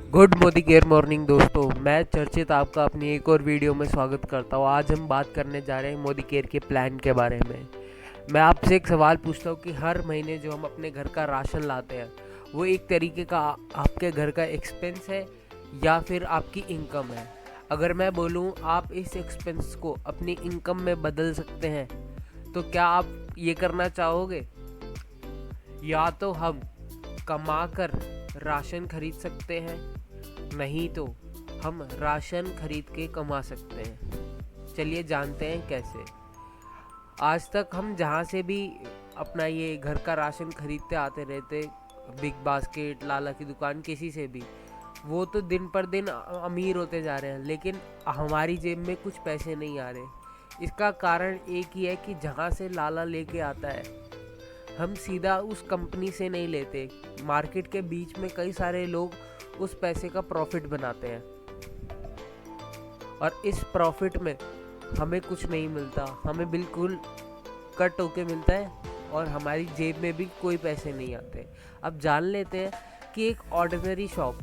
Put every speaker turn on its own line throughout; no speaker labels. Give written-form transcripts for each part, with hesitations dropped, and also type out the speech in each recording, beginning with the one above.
Good Modi care morning दोस्तों, मैं चर्चित आपका अपनी एक और वीडियो में स्वागत करता हूँ। आज हम बात करने जा रहे हैं मोदी केयर के प्लान के बारे में। मैं आपसे एक सवाल पूछता हूँ कि हर महीने जो हम अपने घर का राशन लाते हैं वो एक तरीके का आपके घर का एक्सपेंस है या फिर आपकी इनकम है। अगर मैं बोलूँ आप इस एक्सपेंस को अपनी इनकम में बदल सकते हैं तो क्या आप ये करना चाहोगे? या तो हम कमाकर राशन खरीद सकते हैं, नहीं तो हम राशन खरीद के कमा सकते हैं। चलिए जानते हैं कैसे। आज तक हम जहाँ से भी अपना ये घर का राशन खरीदते आते रहते, बिग बास्केट, लाला की दुकान, किसी से भी, वो तो दिन पर दिन अमीर होते जा रहे हैं, लेकिन हमारी जेब में कुछ पैसे नहीं आ रहे। इसका कारण एक ही है कि जहाँ से लाला लेके आता है हम सीधा उस कंपनी से नहीं लेते। मार्केट के बीच में कई सारे लोग उस पैसे का प्रॉफिट बनाते हैं और इस प्रॉफिट में हमें कुछ नहीं मिलता, हमें बिल्कुल कट होके मिलता है और हमारी जेब में भी कोई पैसे नहीं आते। अब जान लेते हैं कि एक ऑर्डिनरी शॉप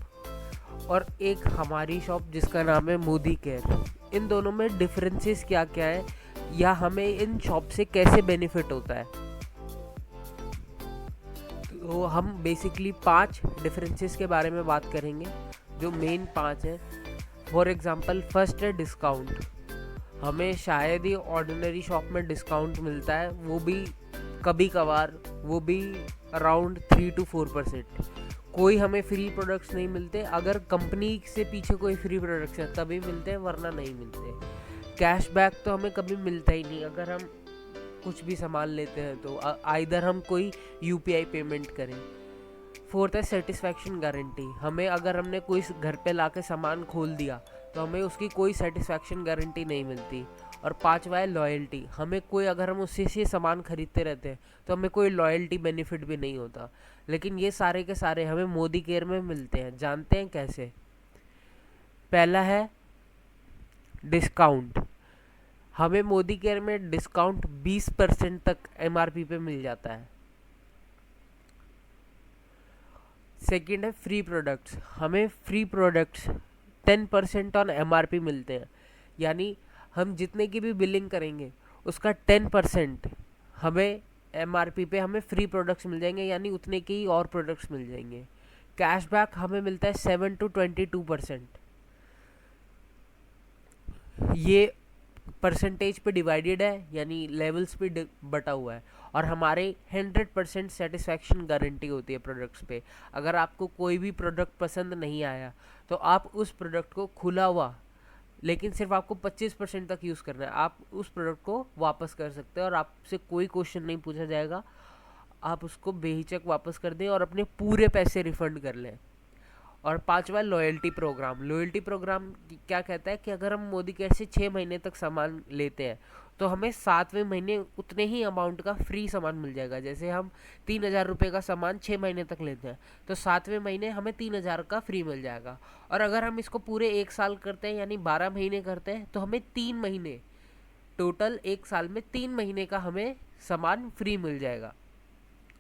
और एक हमारी शॉप जिसका नाम है मोदी केयर, इन दोनों में डिफरेंसेस क्या क्या है या हमें इन शॉप से कैसे बेनिफिट होता है। तो हम बेसिकली 5 डिफरेंसेस के बारे में बात करेंगे, जो मेन 5 हैं। फॉर एग्जांपल, फर्स्ट है डिस्काउंट। हमें शायद ही ऑर्डिनरी शॉप में डिस्काउंट मिलता है, वो भी कभी कभार, वो भी अराउंड 3 to 4%। कोई हमें फ्री प्रोडक्ट्स नहीं मिलते। अगर कंपनी से पीछे कोई फ्री प्रोडक्ट्स है तभी मिलते हैं, वरना नहीं मिलते। कैशबैक तो हमें कभी मिलता ही नहीं अगर हम कुछ भी सामान लेते हैं तो आइदर हम कोई यूपीआई पेमेंट करें। फोर्थ है सेटिस्फैक्शन गारंटी। हमें अगर हमने कोई घर पे लाके सामान खोल दिया तो हमें उसकी कोई सेटिस्फैक्शन गारंटी नहीं मिलती। और पांचवा है लॉयल्टी। हमें कोई, अगर हम उससे से सामान खरीदते रहते हैं तो हमें कोई लॉयल्टी बेनिफिट भी नहीं होता। लेकिन ये सारे के सारे हमें मोदी केयर में मिलते हैं। जानते हैं कैसे? पहला है डिस्काउंट। हमें मोदी केयर में डिस्काउंट 20% तक एमआरपी पे मिल जाता है। सेकंड है फ्री प्रोडक्ट्स। हमें फ्री प्रोडक्ट्स 10% ऑन एमआरपी मिलते हैं, यानी हम जितने की भी बिलिंग करेंगे उसका 10% हमें एमआरपी पे हमें फ्री प्रोडक्ट्स मिल जाएंगे, यानी उतने के ही और प्रोडक्ट्स मिल जाएंगे। कैशबैक हमें मिलता है 7 to 22%। ये परसेंटेज पे डिवाइडेड है, यानी लेवल्स पे बटा हुआ है। और हमारे 100% सेटिस्फैक्शन गारंटी होती है प्रोडक्ट्स पे। अगर आपको कोई भी प्रोडक्ट पसंद नहीं आया तो आप उस प्रोडक्ट को खुला हुआ, लेकिन सिर्फ आपको 25% तक यूज़ करना है, आप उस प्रोडक्ट को वापस कर सकते हैं और आपसे कोई क्वेश्चन नहीं पूछा जाएगा। आप उसको बेहिचक वापस कर दें और अपने पूरे पैसे रिफंड कर लें। और पांचवा लॉयल्टी प्रोग्राम। लॉयल्टी प्रोग्राम क्या कहता है कि अगर हम मोदी केयर से 6 महीने तक सामान लेते हैं तो हमें 7वें महीने उतने ही अमाउंट का फ्री सामान मिल जाएगा। जैसे हम 3,000 रुपये का सामान 6 महीने तक लेते हैं तो 7वें महीने हमें 3,000 का फ्री मिल जाएगा। और अगर हम इसको पूरे 1 साल करते हैं, यानी 12 महीने करते हैं, तो हमें 3 महीने, टोटल 1 साल में 3 महीने का हमें सामान फ्री मिल जाएगा।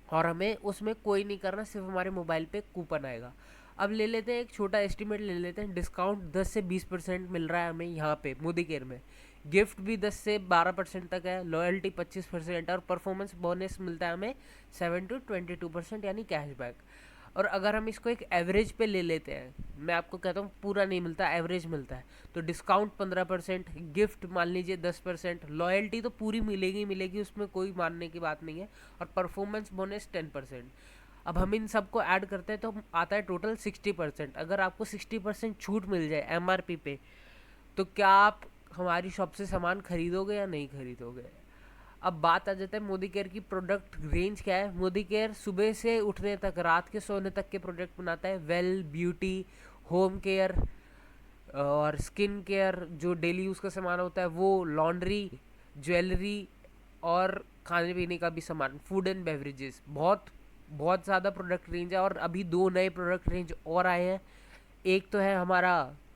और हमें उसमें कोई नहीं करना, सिर्फ हमारे मोबाइल पे कूपन आएगा। अब ले लेते हैं एक छोटा एस्टिमेट ले लेते हैं। डिस्काउंट 10 से 20% मिल रहा है हमें यहाँ पे मोदी केयर में। गिफ्ट भी 10 से 12% तक है। लॉयल्टी 25% और परफॉर्मेंस बोनस मिलता है हमें 7 to 22%, यानी कैशबैक। और अगर हम इसको एक एवरेज पे ले लेते हैं, मैं आपको कहता हूँ पूरा नहीं मिलता, एवरेज मिलता है, तो डिस्काउंट 15%, गिफ्ट मान लीजिए 10%, लॉयल्टी तो पूरी मिलेगी मिलेगी, उसमें कोई मानने की बात नहीं है, और परफॉर्मेंस बोनस 10%। अब हम इन सबको ऐड करते हैं तो आता है टोटल 60%। अगर आपको 60% छूट मिल जाए एमआरपी पे तो क्या आप हमारी शॉप से सामान खरीदोगे या नहीं खरीदोगे? अब बात आ जाता है मोदी केयर की प्रोडक्ट रेंज क्या है। मोदी केयर सुबह से उठने तक, रात के सोने तक के प्रोडक्ट बनाता है। वेल, ब्यूटी, होम केयर और स्किन केयर, जो डेली यूज़ का सामान होता है वो, लॉन्ड्री, ज्वेलरी और खाने पीने का भी सामान, फूड एंड बेवरेजेस। बहुत बहुत ज़्यादा प्रोडक्ट रेंज है। और अभी 2 नए प्रोडक्ट रेंज और आए हैं। एक तो है हमारा,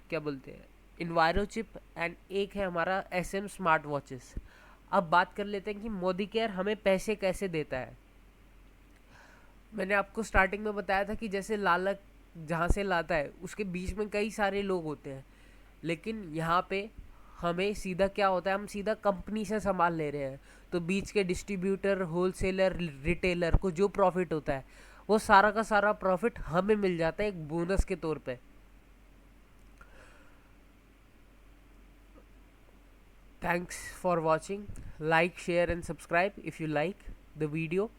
क्या बोलते हैं, इन्वायरो चिप, एंड एक है हमारा SM स्मार्ट वॉचेस। अब बात कर लेते हैं कि मोदी केयर हमें पैसे कैसे देता है। मैंने आपको स्टार्टिंग में बताया था कि जैसे लाला जहाँ से लाता है उसके बीच में कई सारे लोग होते हैं, लेकिन यहाँ पे हमें सीधा क्या होता है, हम सीधा कंपनी से सामान ले रहे हैं, तो बीच के डिस्ट्रीब्यूटर, होलसेलर, रिटेलर को जो प्रॉफिट होता है वो सारा का सारा प्रॉफिट हमें मिल जाता है एक बोनस के तौर पे। Thanks for watching, like share and subscribe if you like the video.